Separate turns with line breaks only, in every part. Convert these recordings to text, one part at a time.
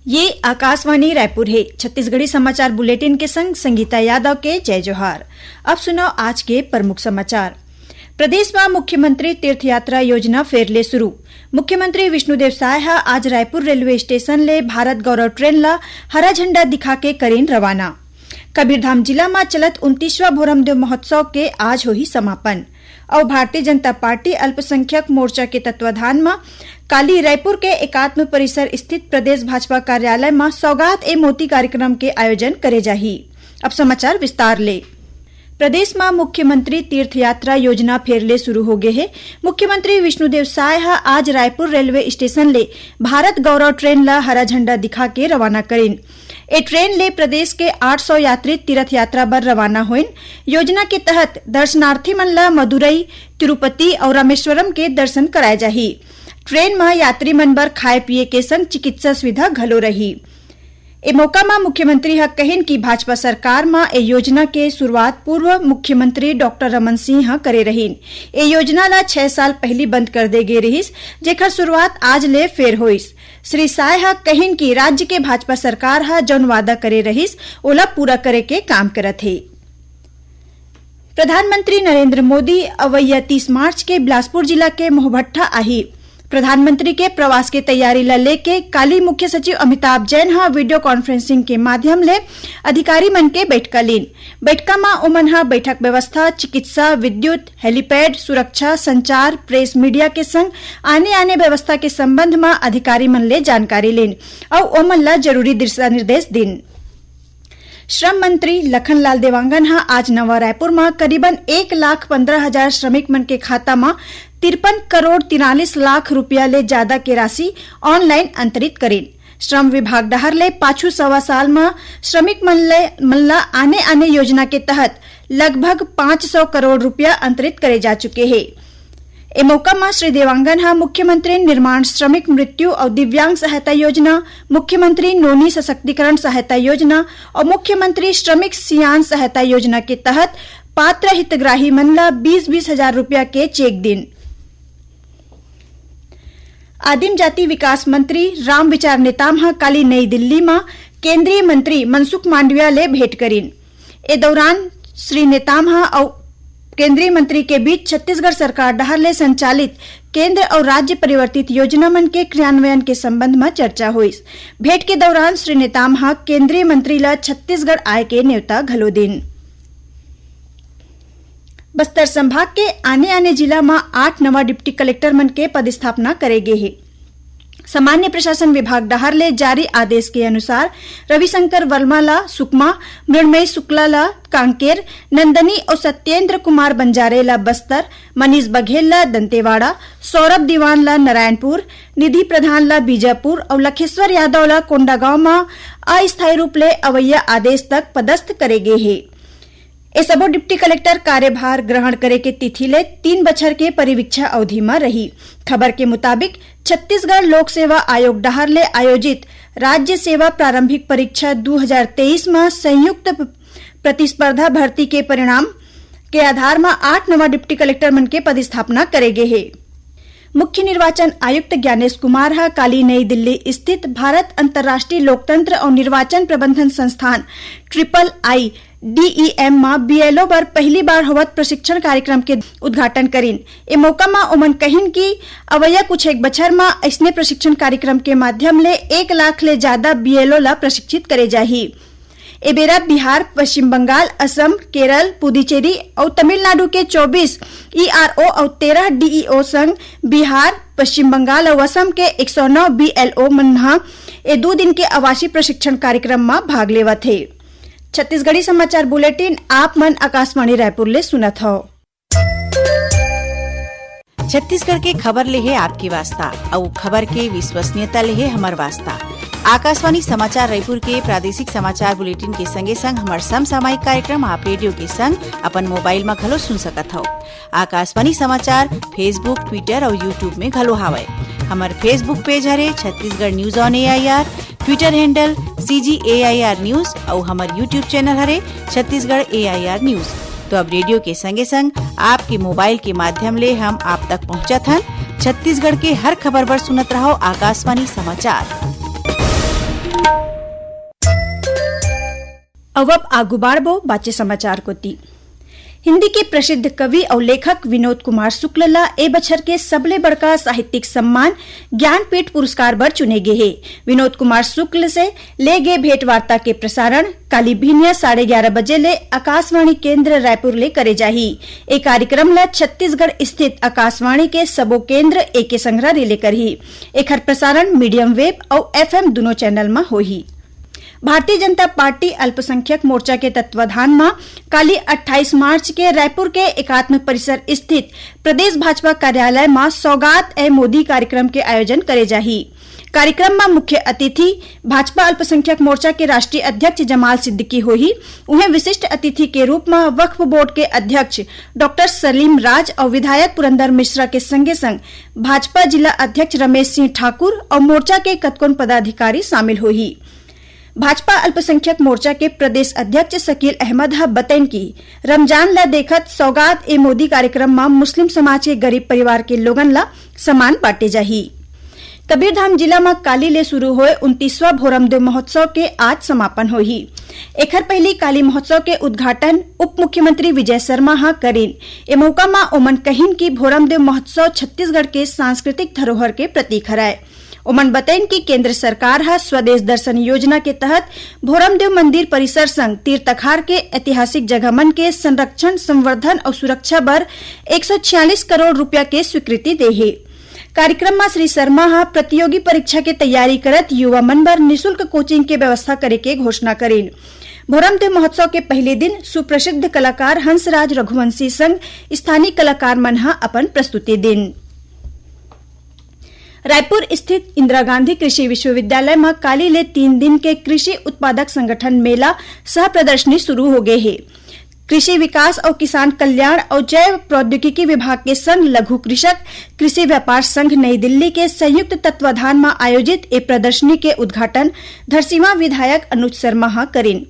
ये आकाशवाणी रायपुर है। छत्तीसगढ़ी समाचार बुलेटिन के संग संगीता यादव के जय जोहार। अब सुनो आज के प्रमुख समाचार। प्रदेश में मुख्यमंत्री तीर्थ यात्रा योजना फेर ले शुरू। मुख्यमंत्री विष्णुदेव साय आज रायपुर रेलवे स्टेशन ले भारत गौरव ट्रेन ला हरा झंडा दिखा के करीन रवाना। कबीरधाम जिला में चलत 29वां भोरमदेव महोत्सव के आज होही समापन। और भारतीय जनता पार्टी अल्पसंख्यक मोर्चा के तत्वाधान में काली रायपुर के एकात्म परिसर स्थित प्रदेश भाजपा कार्यालय में सौगात ए मोती कार्यक्रम के आयोजन करे जाही। अब समाचार विस्तार ले। प्रदेश में मुख्यमंत्री तीर्थ यात्रा योजना फेर ले शुरू हो गए है। मुख्यमंत्री विष्णुदेव साय आज रायपुर रेलवे स्टेशन ले भारत गौरव ट्रेन ला हरा झंडा दिखा के रवाना करीन। ए ट्रेन ले प्रदेश के 800 यात्री तीर्थ यात्रा बर रवाना होइन। योजना के तहत दर्शनार्थी मन ला मदुरई, तिरुपति और रामेश्वरम के दर्शन कराए जाही। ट्रेन में यात्री मन बर खाए पिए के संग चिकित्सा सुविधा घलो रही। ए मौका में मुख्यमंत्री कहिन कि भाजपा सरकार में ए योजना के शुरुआत पूर्व मुख्यमंत्री डॉक्टर रमन सिंह करे रहीन। ए योजना ला 6 साल पहली बंद कर दे गे रहीस, जेकर शुरुआत आज ले फेर होइस। श्री साय कहिन कि राज्य के भाजपा सरकार जौन वादा करे रहीस ओला पूरा करे के काम करत है। प्रधानमंत्री नरेंद्र मोदी अवैया 30 मार्च के बिलासपुर जिला के मोहभट्टा आही। प्रधानमंत्री के प्रवास के तैयारी ला लेके काली मुख्य सचिव अमिताभ जैन वीडियो कॉन्फ्रेंसिंग के माध्यम ले अधिकारी मन के बैठका लीन। बैठका में ओमन बैठक व्यवस्था, चिकित्सा, विद्युत, हेलीपैड, सुरक्षा, संचार, प्रेस मीडिया के संग आने व्यवस्था के संबंध में अधिकारी मन ले जानकारी लीन और ओमन ला जरूरी दिशा निर्देश दिन। श्रम मंत्री लखनलाल देवांगन आज नवा रायपुर में करीबन 1,15,000 श्रमिक मन के खाता में 53 करोड़ 43 लाख रुपया ले ज्यादा के राशि ऑनलाइन अंतरित करीन। श्रम विभाग डहर ले पाछू सवा साल में श्रमिक मन ला आने योजना के तहत लगभग 500 करोड़ रुपया अंतरित करे जा चुके हैं। ए मौका में श्री देवांगन मुख्यमंत्री निर्माण श्रमिक मृत्यु और दिव्यांग सहायता योजना, मुख्यमंत्री नोनी सशक्तिकरण सहायता योजना और मुख्यमंत्री श्रमिक सियान सहायता योजना के तहत पात्र हितग्राही मन ला 20-20 हजार रुपया के चेक दिन। आदिम जाति विकास मंत्री राम विचार नेताम काली नई दिल्ली में केंद्रीय मंत्री मनसुख मांडविया ले भेंट करीन। ए दौरान श्री नेताम और केंद्रीय मंत्री के बीच छत्तीसगढ़ सरकार डहर ले संचालित केंद्र और राज्य परिवर्तित योजना मन के क्रियान्वयन के संबंध में चर्चा हुई। भेंट के दौरान श्री नेताम केंद्रीय मंत्री ला छत्तीसगढ़ आय के न्योता घलो दिन। बस्तर संभाग के आने जिला में 8 नवा डिप्टी कलेक्टर मन के पदस्थापना करे गे है। सामान्य प्रशासन विभाग डहर ले जारी आदेश के अनुसार रविशंकर वर्मा ला सुकमा, मृणमयी शुक्ला ला कांकेर, नंदनी और सत्येंद्र कुमार बंजारे ला बस्तर, मनीष बघेल ला दंतेवाड़ा, सौरभ दीवान ला नारायणपुर, निधि प्रधान ला बीजापुर और लखेश्वर यादव ला कोंडागांव में अस्थायी रूप ले अवैया आदेश तक पदस्थ करे गे है। ए सबो डिप्टी कलेक्टर कार्यभार ग्रहण करे के तिथि ले 3 बछर के परिवीक्षा अवधि में रही। खबर के मुताबिक छत्तीसगढ़ लोक सेवा आयोग डहर ले आयोजित राज्य सेवा प्रारंभिक परीक्षा 2023 में संयुक्त प्रतिस्पर्धा भर्ती के परिणाम के आधार में 8 नवा डिप्टी कलेक्टर मन के पदस्थापना करे गे है। मुख्य निर्वाचन आयुक्त ज्ञानेश कुमार काली नई दिल्ली स्थित भारत अंतर्राष्ट्रीय लोकतंत्र और निर्वाचन प्रबंधन संस्थान III DEM में BLO पर पहली बार होवत प्रशिक्षण कार्यक्रम के उद्घाटन करीन। ए मौका में ओमन कहिन कि अवैया कुछ एक बछर में ऐसने प्रशिक्षण कार्यक्रम के माध्यम ले 1 लाख ले ज्यादा BLO ला प्रशिक्षित करे जाही। ए बेरा बिहार, पश्चिम बंगाल, असम, केरल, पुदुचेरी और तमिलनाडु के 24 ERO और 13 DEO संग बिहार, पश्चिम बंगाल और असम के 109 BLO मन ए 2 दिन के आवासीय प्रशिक्षण कार्यक्रम में भाग लेवत है। छत्तीसगढ़ी समाचार बुलेटिन आप मन आकाशवाणी रायपुर ले सुनत हो।
छत्तीसगढ़ के खबर ले है आपकी वास्ता और खबर के विश्वसनीयता ले है हमार वास्ता। आकाशवाणी समाचार रायपुर के प्रादेशिक समाचार बुलेटिन के संगे संग हमार समसामयिक कार्यक्रम आप रेडियो के संग अपन मोबाइल में घलो सुन सकत हो। आकाशवाणी समाचार फेसबुक, ट्विटर और यूट्यूब में घलो हावय। हमार फेसबुक पेज हरे Chhattisgarh news on AIR, Twitter handle CGAIR news और हमार यूट्यूब चैनल हरे छत्तीसगढ़ AIR न्यूज। तो अब रेडियो के संगे संग आपके मोबाइल के माध्यम ले हम आप तक पहुंचत हन। छत्तीसगढ़ के हर खबर पर सुनत रहो आकाशवाणी समाचार।
अब आगू बाढ़बो बाचे समाचार कोती। हिंदी के प्रसिद्ध कवि और लेखक विनोद कुमार शुक्ल ला ए बछर के सबले बड़का साहित्यिक सम्मान ज्ञानपीठ पुरस्कार बर चुने गे हे। विनोद कुमार शुक्ल से ले गे भेंट वार्ता के प्रसारण काली भिनिया 11:30 बजे ले आकाशवाणी केंद्र रायपुर ले करे जाही। ए कार्यक्रम ला छत्तीसगढ़ स्थित आकाशवाणी के सबो केंद्र एके संग्रह ले करही। एखर प्रसारण मीडियम वेव और FM दोनों चैनल में होही। भारतीय जनता पार्टी अल्पसंख्यक मोर्चा के तत्वाधान में काली 28 मार्च के रायपुर के एकात्म परिसर स्थित प्रदेश भाजपा कार्यालय में सौगात ए मोदी कार्यक्रम के आयोजन करे जाही। कार्यक्रम में मुख्य अतिथि भाजपा अल्पसंख्यक मोर्चा के राष्ट्रीय अध्यक्ष जमाल सिद्दीकी होही। उन्हें विशिष्ट अतिथि के रूप में वक्फ बोर्ड के अध्यक्ष डॉक्टर सलीम राज और विधायक पुरंदर मिश्रा के संगे संग भाजपा जिला अध्यक्ष रमेश सिंह ठाकुर और मोर्चा के कतकोन पदाधिकारी शामिल होही। भाजपा अल्पसंख्यक मोर्चा के प्रदेश अध्यक्ष शकील अहमद बतैन की रमजान ला देखत सौगात ए मोदी कार्यक्रम में मुस्लिम समाज के गरीब परिवार के लोगन ला सामान बांटे जाही। कबीरधाम जिला में काली ले शुरू हुए 29वां भोरमदेव महोत्सव के आज समापन होही। एखर पहली काली महोत्सव के उद्घाटन उप मुख्यमंत्री विजय शर्मा हा करीन। ए मौका में ओमन कहिन की भोरमदेव महोत्सव छत्तीसगढ़ के सांस्कृतिक धरोहर के प्रतीक हराय। ओमन बताइन कि केंद्र सरकार हा स्वदेश दर्शन योजना के तहत भोरमदेव मंदिर परिसर संग तीर्थखार के ऐतिहासिक जगह मन के संरक्षण संवर्धन और सुरक्षा बर 146 करोड़ रुपया के स्वीकृति दे हे। कार्यक्रम में श्री शर्मा हा प्रतियोगी परीक्षा के तैयारी करत युवा मन बर निःशुल्क कोचिंग के व्यवस्था करे के घोषणा करेन। भोरमदेव महोत्सव के पहले दिन सुप्रसिद्ध कलाकार हंसराज रघुवंशी संग स्थानीय कलाकार मन हा अपन प्रस्तुति दिन। रायपुर स्थित इंदिरा गांधी कृषि विश्वविद्यालय में काली ले 3 दिन के कृषि उत्पादक संगठन मेला सह प्रदर्शनी शुरू हो गए है। कृषि विकास और किसान कल्याण और जैव प्रौद्योगिकी विभाग के संग लघु कृषक कृषि व्यापार संघ नई दिल्ली के संयुक्त तत्वाधान में आयोजित ए प्रदर्शनी के उद्घाटन धरसीवा विधायक अनुज शर्मा हा करीन।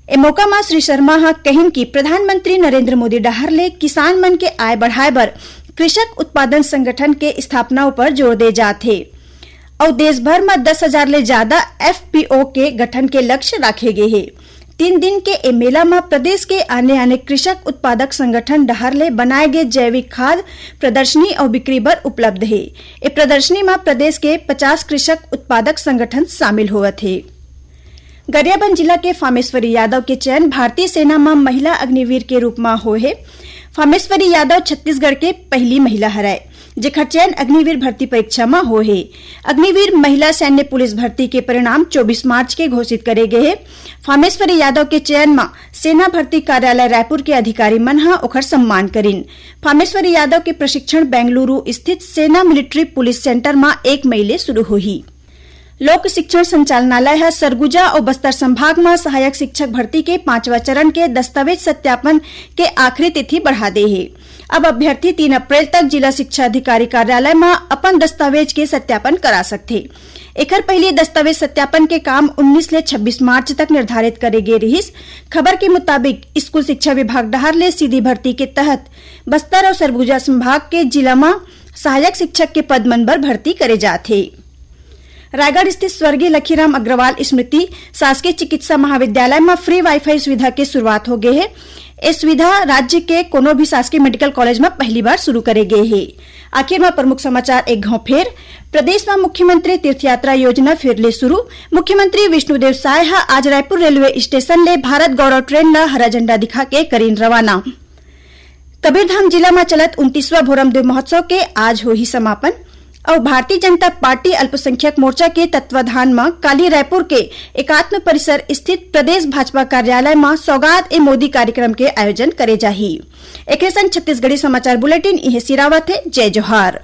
ए मौका में श्री शर्मा हा कहिन कि प्रधानमंत्री नरेंद्र मोदी डहर ले किसान मन के आय बढ़ाए बर कृषक उत्पादन संगठन के स्थापना पर जोर दे जात है और देश भर में 10,000 ले ज्यादा FPO के गठन के लक्ष्य रखे गए हैं। 3 दिन के ए मेला में प्रदेश के आने कृषक उत्पादक संगठन डहर ले बनाए गए जैविक खाद प्रदर्शनी और बिक्री बर उपलब्ध है। ए प्रदर्शनी में प्रदेश के 50 कृषक उत्पादक संगठन शामिल हुए थे। गरियाबंद जिला के फामेश्वरी यादव के चयन भारतीय सेना में महिला अग्निवीर के रूप में हो है। फामेश्वरी यादव छत्तीसगढ़ के पहली महिला हराय जेखर चयन अग्निवीर भर्ती परीक्षा में हो है। अग्निवीर महिला सैन्य पुलिस भर्ती के परिणाम 24 मार्च के घोषित करे गए हैं। फामेश्वरी यादव के चयन में सेना भर्ती कार्यालय रायपुर के अधिकारी मन हा ओखर सम्मान करीन। फामेश्वरी यादव के प्रशिक्षण बेंगलुरु स्थित सेना मिलिट्री पुलिस सेंटर में 1 मई ले शुरू होही। लोक शिक्षण संचालनालय है सरगुजा और बस्तर संभाग में सहायक शिक्षक भर्ती के 5वां चरण के दस्तावेज सत्यापन के आखिरी तिथि बढ़ा दे है। अब अभ्यर्थी 3 अप्रैल तक जिला शिक्षा अधिकारी कार्यालय में अपन दस्तावेज के सत्यापन करा सकते। एकर पहले दस्तावेज सत्यापन के काम 19 ले 26 मार्च तक निर्धारित करे गए रहिस। खबर के मुताबिक स्कूल शिक्षा विभाग डहर ले सीधी भर्ती के तहत बस्तर और सरगुजा संभाग के जिला में सहायक शिक्षक के पद मन बर भर्ती करे जाते। रायगढ़ स्थित स्वर्गीय लखीराम अग्रवाल स्मृति शासकीय चिकित्सा महाविद्यालय में फ्री वाईफाई सुविधा की शुरुआत हो गई है। ये सुविधा राज्य के कोनो भी शासकीय मेडिकल कॉलेज में पहली बार शुरू करे गए है। आखिर में प्रमुख समाचार एक घाव फेर। प्रदेश में मुख्यमंत्री तीर्थ यात्रा योजना फिर ले शुरू। मुख्यमंत्री विष्णुदेव साय आज रायपुर रेलवे स्टेशन ले भारत गौरव ट्रेन ला हरा झंडा दिखा के करीन रवाना। कबीरधाम जिला में चलत 29वां भोरमदेव महोत्सव के आज हो ही समापन और भारतीय जनता पार्टी अल्पसंख्यक मोर्चा के तत्वाधान में काली रायपुर के एकात्म परिसर स्थित प्रदेश भाजपा कार्यालय में सौगात ए मोदी कार्यक्रम के आयोजन करे जाही। एक संग छत्तीसगढ़ी समाचार बुलेटिन इहे सिरावत है। जय जोहार।